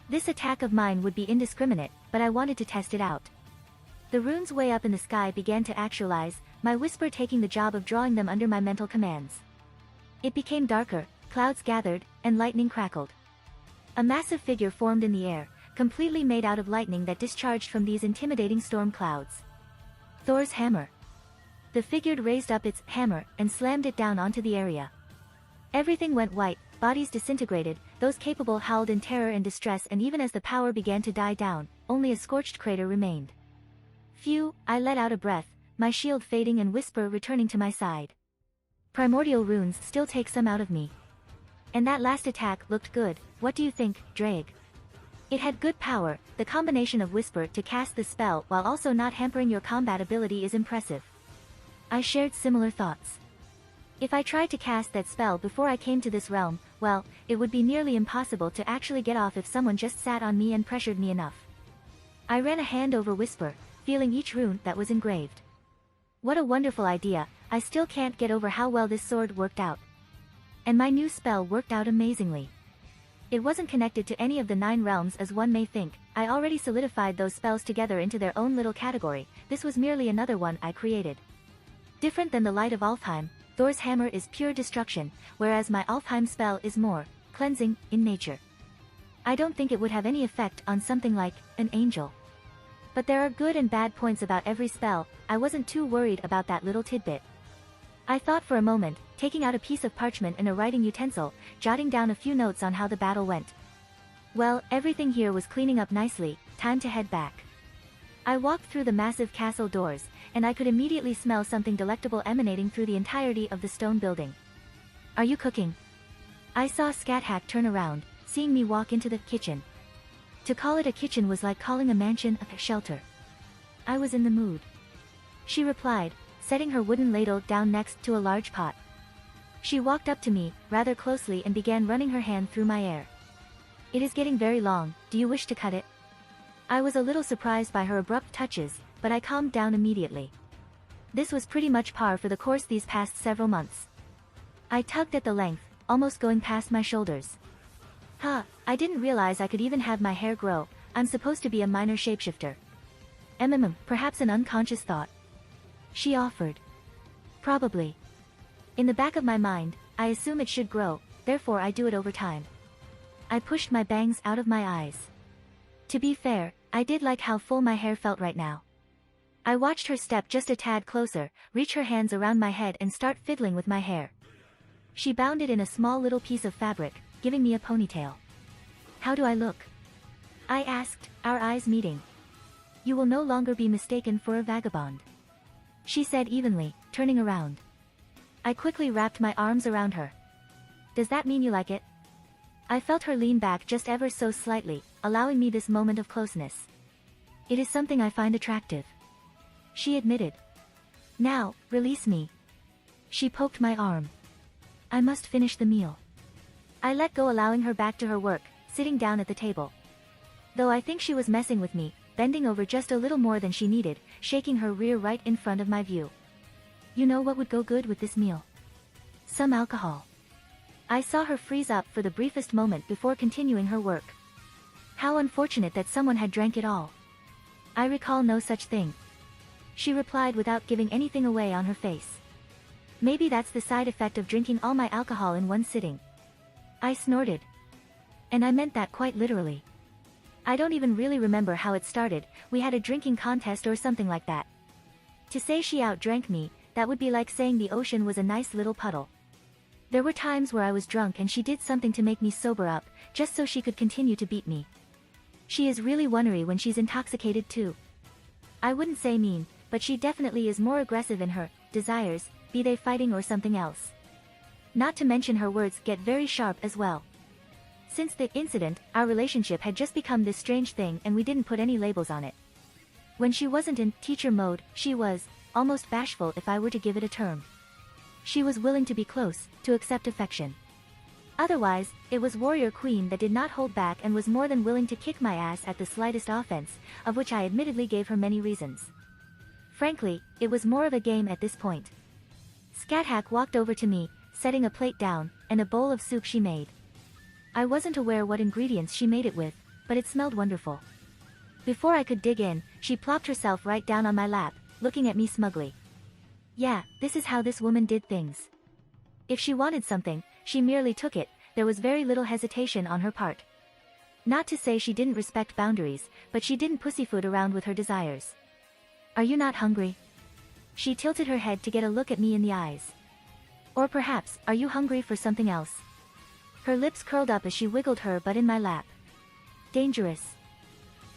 This attack of mine would be indiscriminate, but I wanted to test it out. The runes way up in the sky began to actualize, my whisper taking the job of drawing them under my mental commands. It became darker, clouds gathered, and lightning crackled. A massive figure formed in the air, completely made out of lightning that discharged from these intimidating storm clouds. Thor's hammer. The figure raised up its hammer and slammed it down onto the area. Everything went white, bodies disintegrated, those capable howled in terror and distress, and even as the power began to die down, only a scorched crater remained. Phew, I let out a breath, my shield fading and whisper returning to my side. Primordial runes still take some out of me. And that last attack looked good, what do you think, Drake? It had good power, the combination of Whisper to cast the spell while also not hampering your combat ability is impressive. I shared similar thoughts. If I tried to cast that spell before I came to this realm, well, it would be nearly impossible to actually get off if someone just sat on me and pressured me enough. I ran a hand over Whisper, feeling each rune that was engraved. What a wonderful idea, I still can't get over how well this sword worked out. And my new spell worked out amazingly. It wasn't connected to any of the 9 realms as one may think, I already solidified those spells together into their own little category, this was merely another one I created. Different than the Light of Alfheim, Thor's hammer is pure destruction, whereas my Alfheim spell is more cleansing in nature. I don't think it would have any effect on something like an angel. But there are good and bad points about every spell, I wasn't too worried about that little tidbit. I thought for a moment, taking out a piece of parchment and a writing utensil, jotting down a few notes on how the battle went. Well, everything here was cleaning up nicely, time to head back. I walked through the massive castle doors, and I could immediately smell something delectable emanating through the entirety of the stone building. Are you cooking? I saw Scathach turn around, seeing me walk into the kitchen. To call it a kitchen was like calling a mansion a shelter. I was in the mood. She replied, setting her wooden ladle down next to a large pot. She walked up to me, rather closely and began running her hand through my hair. It is getting very long, do you wish to cut it? I was a little surprised by her abrupt touches, but I calmed down immediately. This was pretty much par for the course these past several months. I tugged at the length, almost going past my shoulders. I didn't realize I could even have my hair grow, I'm supposed to be a minor shapeshifter. Perhaps an unconscious thought. She offered. Probably. In the back of my mind, I assume it should grow, therefore I do it over time. I pushed my bangs out of my eyes. To be fair, I did like how full my hair felt right now. I watched her step just a tad closer, reach her hands around my head and start fiddling with my hair. She bound it in a small little piece of fabric, giving me a ponytail. How do I look? I asked, our eyes meeting. You will no longer be mistaken for a vagabond. She said evenly, turning around. I quickly wrapped my arms around her. Does that mean you like it? I felt her lean back just ever so slightly, allowing me this moment of closeness. It is something I find attractive. She admitted. Now, release me. She poked my arm. I must finish the meal. I let go, allowing her back to her work, sitting down at the table. Though I think she was messing with me, bending over just a little more than she needed, shaking her rear right in front of my view. You know what would go good with this meal? Some alcohol. I saw her freeze up for the briefest moment before continuing her work. How unfortunate that someone had drank it all. I recall no such thing. She replied without giving anything away on her face. Maybe that's the side effect of drinking all my alcohol in one sitting. I snorted. And I meant that quite literally. I don't even really remember how it started, we had a drinking contest or something like that. To say she outdrank me, that would be like saying the ocean was a nice little puddle. There were times where I was drunk and she did something to make me sober up, just so she could continue to beat me. She is really wonnery when she's intoxicated too. I wouldn't say mean, but she definitely is more aggressive in her desires, be they fighting or something else. Not to mention her words get very sharp as well. Since the incident, our relationship had just become this strange thing and we didn't put any labels on it. When she wasn't in teacher mode, she was almost bashful if I were to give it a term. She was willing to be close, to accept affection. Otherwise, it was warrior queen that did not hold back and was more than willing to kick my ass at the slightest offense, of which I admittedly gave her many reasons. Frankly, it was more of a game at this point. Scathach walked over to me, setting a plate down, and a bowl of soup she made. I wasn't aware what ingredients she made it with, but it smelled wonderful. Before I could dig in, she plopped herself right down on my lap, looking at me smugly. Yeah, this is how this woman did things. If she wanted something, she merely took it, there was very little hesitation on her part. Not to say she didn't respect boundaries, but she didn't pussyfoot around with her desires. Are you not hungry? She tilted her head to get a look at me in the eyes. Or perhaps, are you hungry for something else? Her lips curled up as she wiggled her butt in my lap. Dangerous.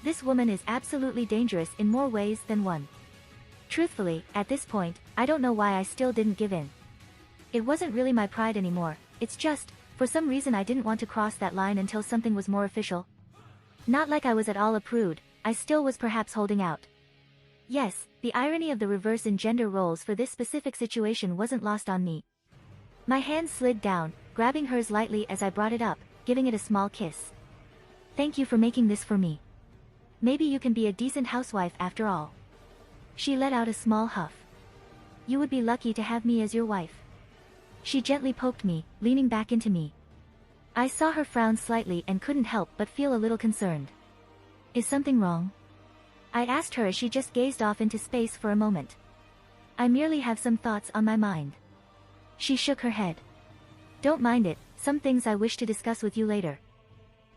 This woman is absolutely dangerous in more ways than one. Truthfully, at this point, I don't know why I still didn't give in. It wasn't really my pride anymore, it's just, For some reason I didn't want to cross that line until something was more official. Not like I was at all a prude, I still was perhaps holding out. Yes, the irony of the reverse in gender roles for this specific situation wasn't lost on me. My hand slid down, grabbing hers lightly as I brought it up, giving it a small kiss. Thank you for making this for me. Maybe you can be a decent housewife after all. She let out a small huff. You would be lucky to have me as your wife. She gently poked me, leaning back into me. I saw her frown slightly and couldn't help but feel a little concerned. Is something wrong? I asked her as she just gazed off into space for a moment. I merely have some thoughts on my mind. She shook her head. Don't mind it, some things I wish to discuss with you later.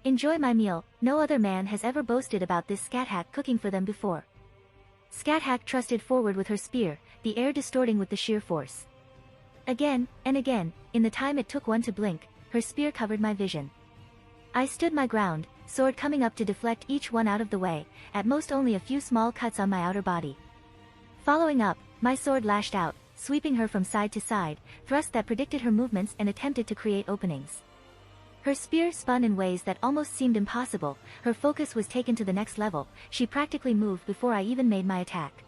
Enjoy my meal, no other man has ever boasted about this scat hack cooking for them before. Scat hack trusted forward with her spear, the air distorting with the sheer force. Again, and again, in the time it took one to blink, her spear covered my vision. I stood my ground, sword coming up to deflect each one out of the way, at most only a few small cuts on my outer body. Following up, my sword lashed out, sweeping her from side to side, thrust that predicted her movements and attempted to create openings. Her spear spun in ways that almost seemed impossible, her focus was taken to the next level, she practically moved before I even made my attack.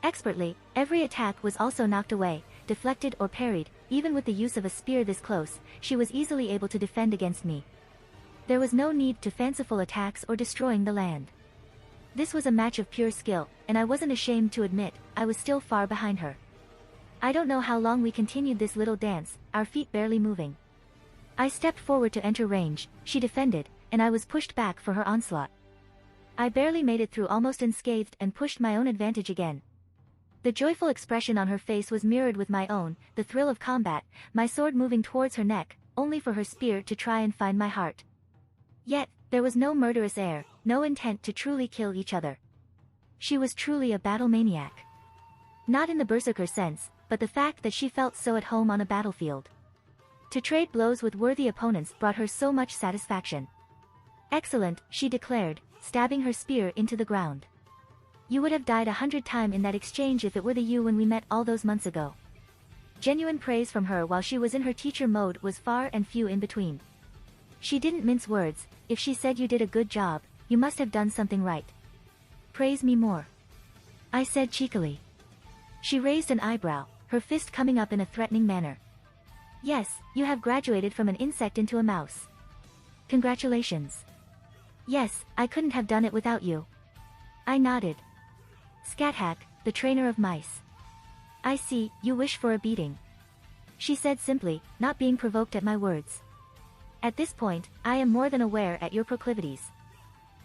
Expertly, every attack was also knocked away, deflected or parried, even with the use of a spear this close, she was easily able to defend against me. There was no need to fanciful attacks or destroying the land. This was a match of pure skill, and I wasn't ashamed to admit, I was still far behind her. I don't know how long we continued this little dance, our feet barely moving. I stepped forward to enter range, she defended, and I was pushed back for her onslaught. I barely made it through almost unscathed and pushed my own advantage again. The joyful expression on her face was mirrored with my own, the thrill of combat, my sword moving towards her neck, only for her spear to try and find my heart. Yet, there was no murderous air, no intent to truly kill each other. She was truly a battle maniac. Not in the berserker sense, but the fact that she felt so at home on a battlefield. To trade blows with worthy opponents brought her so much satisfaction. Excellent, she declared, stabbing her spear into the ground. You would have died 100 times in that exchange if it were the you when we met all those months ago. Genuine praise from her while she was in her teacher mode was far and few in between. She didn't mince words, if she said you did a good job, you must have done something right. Praise me more. I said cheekily. She raised an eyebrow, her fist coming up in a threatening manner. Yes, you have graduated from an insect into a mouse. Congratulations. Yes, I couldn't have done it without you. I nodded. Scathack, the trainer of mice. I see, you wish for a beating. She said simply, not being provoked at my words. At this point, I am more than aware at your proclivities.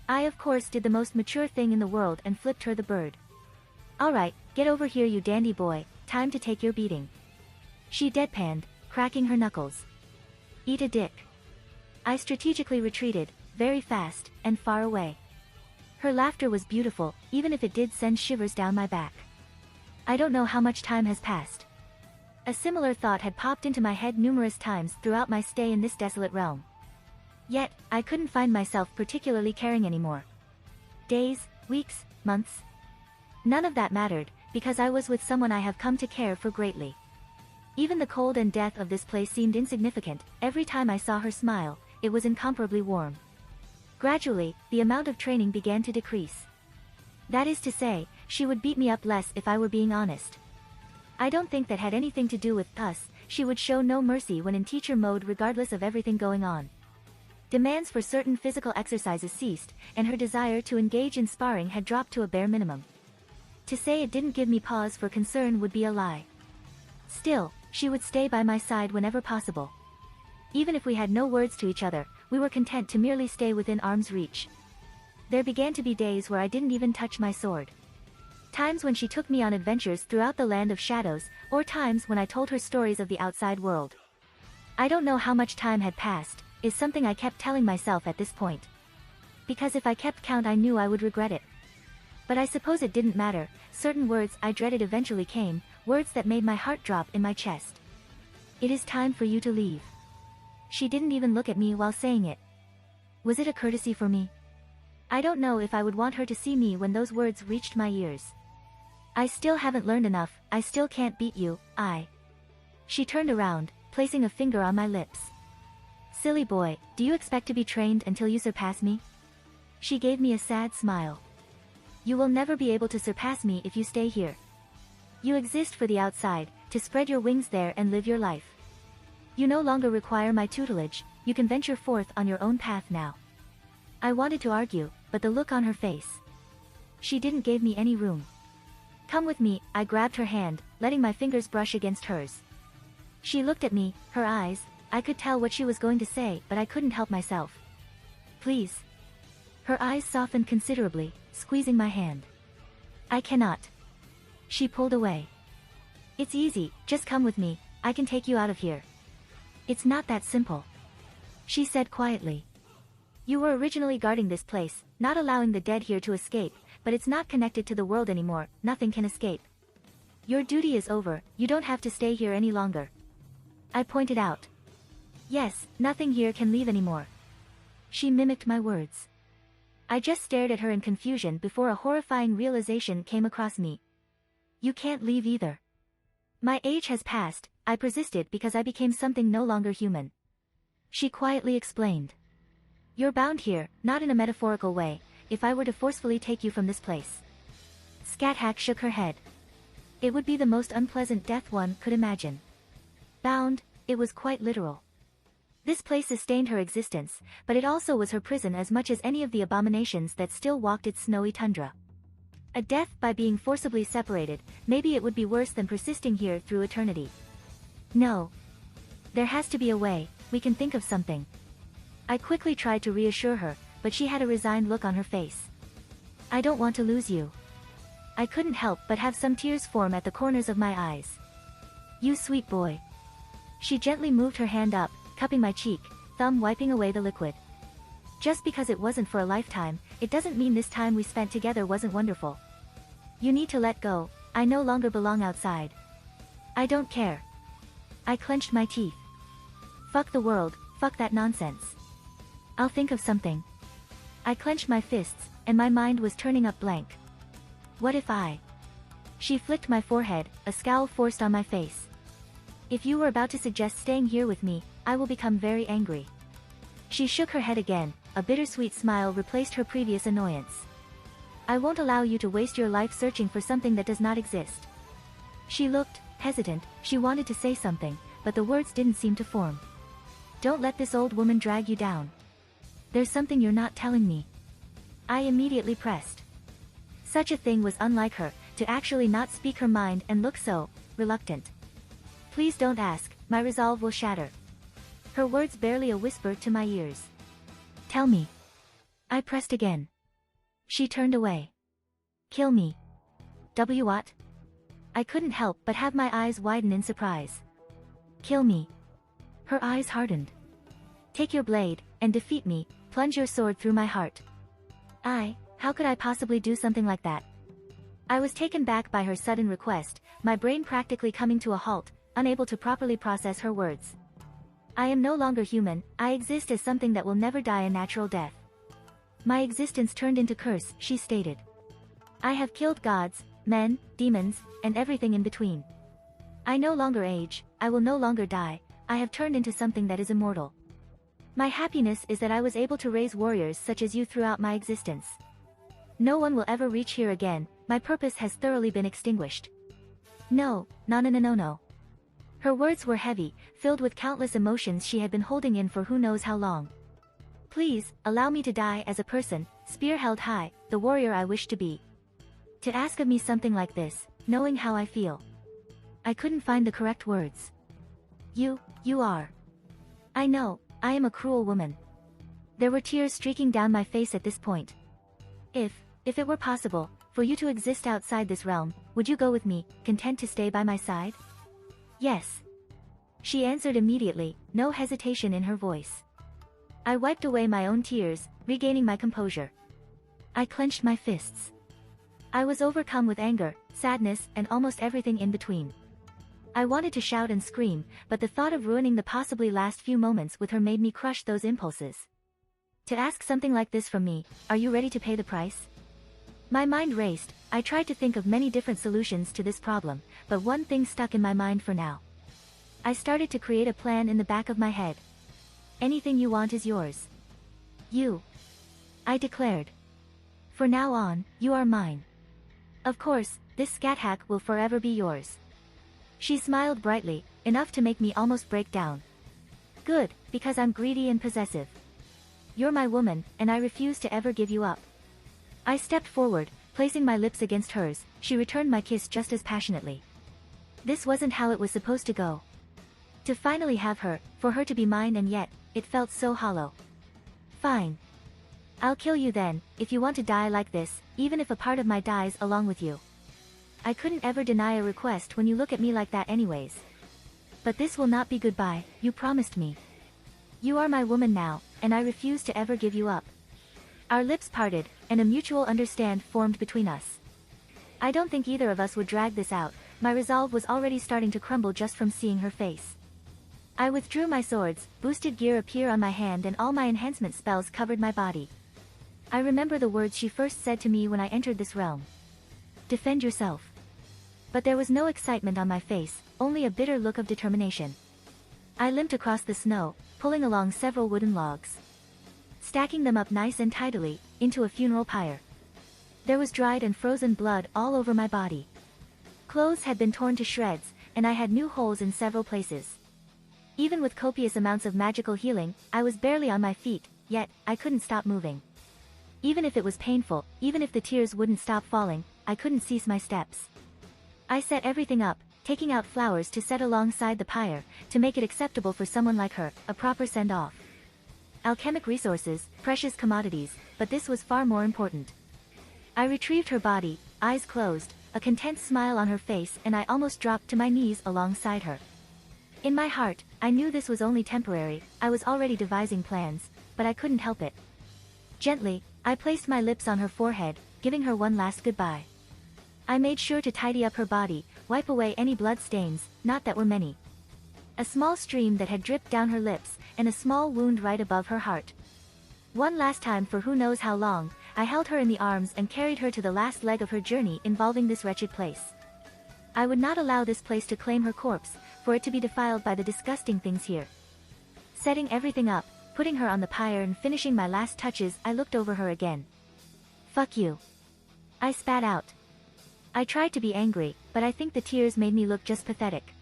I of course did the most mature thing in the world and flipped her the bird. Alright, get over here you dandy boy, time to take your beating. She deadpanned, cracking her knuckles. Eat a dick. I strategically retreated, very fast, and far away. Her laughter was beautiful, even if it did send shivers down my back. I don't know how much time has passed. A similar thought had popped into my head numerous times throughout my stay in this desolate realm. Yet, I couldn't find myself particularly caring anymore. Days, weeks, months. None of that mattered, because I was with someone I have come to care for greatly. Even the cold and death of this place seemed insignificant, every time I saw her smile, it was incomparably warm. Gradually, the amount of training began to decrease. That is to say, she would beat me up less if I were being honest. I don't think that had anything to do with us, she would show no mercy when in teacher mode regardless of everything going on. Demands for certain physical exercises ceased, and her desire to engage in sparring had dropped to a bare minimum. To say it didn't give me pause for concern would be a lie. Still, she would stay by my side whenever possible. Even if we had no words to each other, we were content to merely stay within arm's reach. There began to be days where I didn't even touch my sword. Times when she took me on adventures throughout the land of shadows, or times when I told her stories of the outside world. I don't know how much time had passed, is something I kept telling myself at this point. Because if I kept count I knew I would regret it. But I suppose it didn't matter, certain words I dreaded eventually came, words that made my heart drop in my chest. It is time for you to leave. She didn't even look at me while saying it. Was it a courtesy for me? I don't know if I would want her to see me when those words reached my ears. I still haven't learned enough, I still can't beat you, She turned around, placing a finger on my lips. Silly boy, do you expect to be trained until you surpass me? She gave me a sad smile. You will never be able to surpass me if you stay here. You exist for the outside, to spread your wings there and live your life. You no longer require my tutelage, you can venture forth on your own path now. I wanted to argue, but the look on her face. She didn't give me any room. Come with me, I grabbed her hand, letting my fingers brush against hers. She looked at me, her eyes, I could tell what she was going to say, but I couldn't help myself. Please. Her eyes softened considerably, squeezing my hand. I cannot. She pulled away. It's easy, just come with me, I can take you out of here. It's not that simple. She said quietly. You were originally guarding this place, not allowing the dead here to escape, but it's not connected to the world anymore, nothing can escape. Your duty is over, you don't have to stay here any longer. I pointed out. Yes, nothing here can leave anymore. She mimicked my words. I just stared at her in confusion before a horrifying realization came across me. You can't leave either. My age has passed, I persisted because I became something no longer human. She quietly explained. You're bound here, not in a metaphorical way, if I were to forcefully take you from this place. Scat shook her head. It would be the most unpleasant death one could imagine. Bound, it was quite literal. This place sustained her existence, but it also was her prison as much as any of the abominations that still walked its snowy tundra. A death by being forcibly separated, maybe it would be worse than persisting here through eternity. No. There has to be a way, we can think of something. I quickly tried to reassure her, but she had a resigned look on her face. I don't want to lose you. I couldn't help but have some tears form at the corners of my eyes. You sweet boy. She gently moved her hand up, cupping my cheek, thumb wiping away the liquid. Just because it wasn't for a lifetime, it doesn't mean this time we spent together wasn't wonderful. You need to let go, I no longer belong outside. I don't care. I clenched my teeth. Fuck the world, fuck that nonsense. I'll think of something. I clenched my fists, and my mind was turning up blank. What if I? She flicked my forehead, a scowl forced on my face. If you were about to suggest staying here with me, I will become very angry. She shook her head again, a bittersweet smile replaced her previous annoyance. I won't allow you to waste your life searching for something that does not exist. She looked hesitant, she wanted to say something, but the words didn't seem to form. Don't let this old woman drag you down. There's something you're not telling me. I immediately pressed. Such a thing was unlike her, to actually not speak her mind and look so reluctant. Please don't ask, my resolve will shatter. Her words barely a whisper to my ears. Tell me. I pressed again. She turned away. Kill me. What? I couldn't help but have my eyes widen in surprise. Kill me. Her eyes hardened. Take your blade, and defeat me, plunge your sword through my heart. How could I possibly do something like that? I was taken back by her sudden request, my brain practically coming to a halt, unable to properly process her words. I am no longer human, I exist as something that will never die a natural death. My existence turned into curse, she stated. I have killed gods, men, demons, and everything in between. I no longer age, I will no longer die, I have turned into something that is immortal. My happiness is that I was able to raise warriors such as you throughout my existence. No one will ever reach here again, my purpose has thoroughly been extinguished. No. Her words were heavy, filled with countless emotions she had been holding in for who knows how long. Please, allow me to die as a person, spear held high, the warrior I wish to be. To ask of me something like this, knowing how I feel. I couldn't find the correct words. You are. I know, I am a cruel woman. There were tears streaking down my face at this point. If it were possible, for you to exist outside this realm, would you go with me, content to stay by my side? Yes. She answered immediately, no hesitation in her voice. I wiped away my own tears, regaining my composure. I clenched my fists. I was overcome with anger, sadness, and almost everything in between. I wanted to shout and scream, but the thought of ruining the possibly last few moments with her made me crush those impulses. To ask something like this from me, are you ready to pay the price? My mind raced, I tried to think of many different solutions to this problem, but one thing stuck in my mind for now. I started to create a plan in the back of my head. Anything you want is yours. I declared. For now on, you are mine. Of course, this scat hack will forever be yours. She smiled brightly, enough to make me almost break down. Good, because I'm greedy and possessive. You're my woman, and I refuse to ever give you up. I stepped forward, placing my lips against hers. She returned my kiss just as passionately. This wasn't how it was supposed to go. To finally have her, for her to be mine, and yet, it felt so hollow. Fine. I'll kill you then, if you want to die like this, even if a part of my dies along with you. I couldn't ever deny a request when you look at me like that anyways. But this will not be goodbye, you promised me. You are my woman now, and I refuse to ever give you up. Our lips parted, and a mutual understand formed between us. I don't think either of us would drag this out. My resolve was already starting to crumble just from seeing her face. I withdrew my swords, boosted gear appear on my hand, and all my enhancement spells covered my body. I remember the words she first said to me when I entered this realm. Defend yourself. But there was no excitement on my face, only a bitter look of determination. I limped across the snow, pulling along several wooden logs. Stacking them up nice and tidily, into a funeral pyre. There was dried and frozen blood all over my body. Clothes had been torn to shreds, and I had new holes in several places. Even with copious amounts of magical healing, I was barely on my feet, yet, I couldn't stop moving. Even if it was painful, even if the tears wouldn't stop falling, I couldn't cease my steps. I set everything up, taking out flowers to set alongside the pyre, to make it acceptable for someone like her, a proper send-off. Alchemic resources, precious commodities, but this was far more important. I retrieved her body, eyes closed, a content smile on her face, and I almost dropped to my knees alongside her. In my heart, I knew this was only temporary. I was already devising plans, but I couldn't help it. Gently, I placed my lips on her forehead, giving her one last goodbye. I made sure to tidy up her body, wipe away any blood stains, not that were many. A small stream that had dripped down her lips, and a small wound right above her heart. One last time for who knows how long, I held her in the arms and carried her to the last leg of her journey involving this wretched place. I would not allow this place to claim her corpse, for it to be defiled by the disgusting things here. Setting everything up, putting her on the pyre and finishing my last touches, I looked over her again. Fuck you. I spat out. I tried to be angry, but I think the tears made me look just pathetic.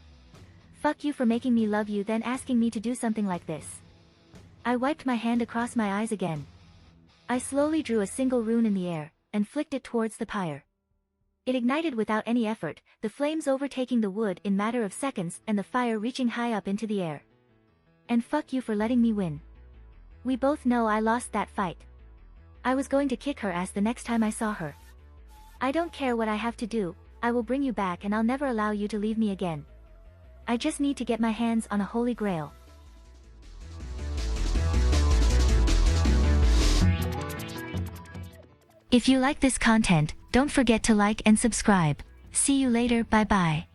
Fuck you for making me love you, then asking me to do something like this. I wiped my hand across my eyes again. I slowly drew a single rune in the air, and flicked it towards the pyre. It ignited without any effort, the flames overtaking the wood in matter of seconds and the fire reaching high up into the air. And fuck you for letting me win. We both know I lost that fight. I was going to kick her ass the next time I saw her. I don't care what I have to do, I will bring you back and I'll never allow you to leave me again. I just need to get my hands on a holy grail. If you like this content, don't forget to like and subscribe. See you later, bye bye.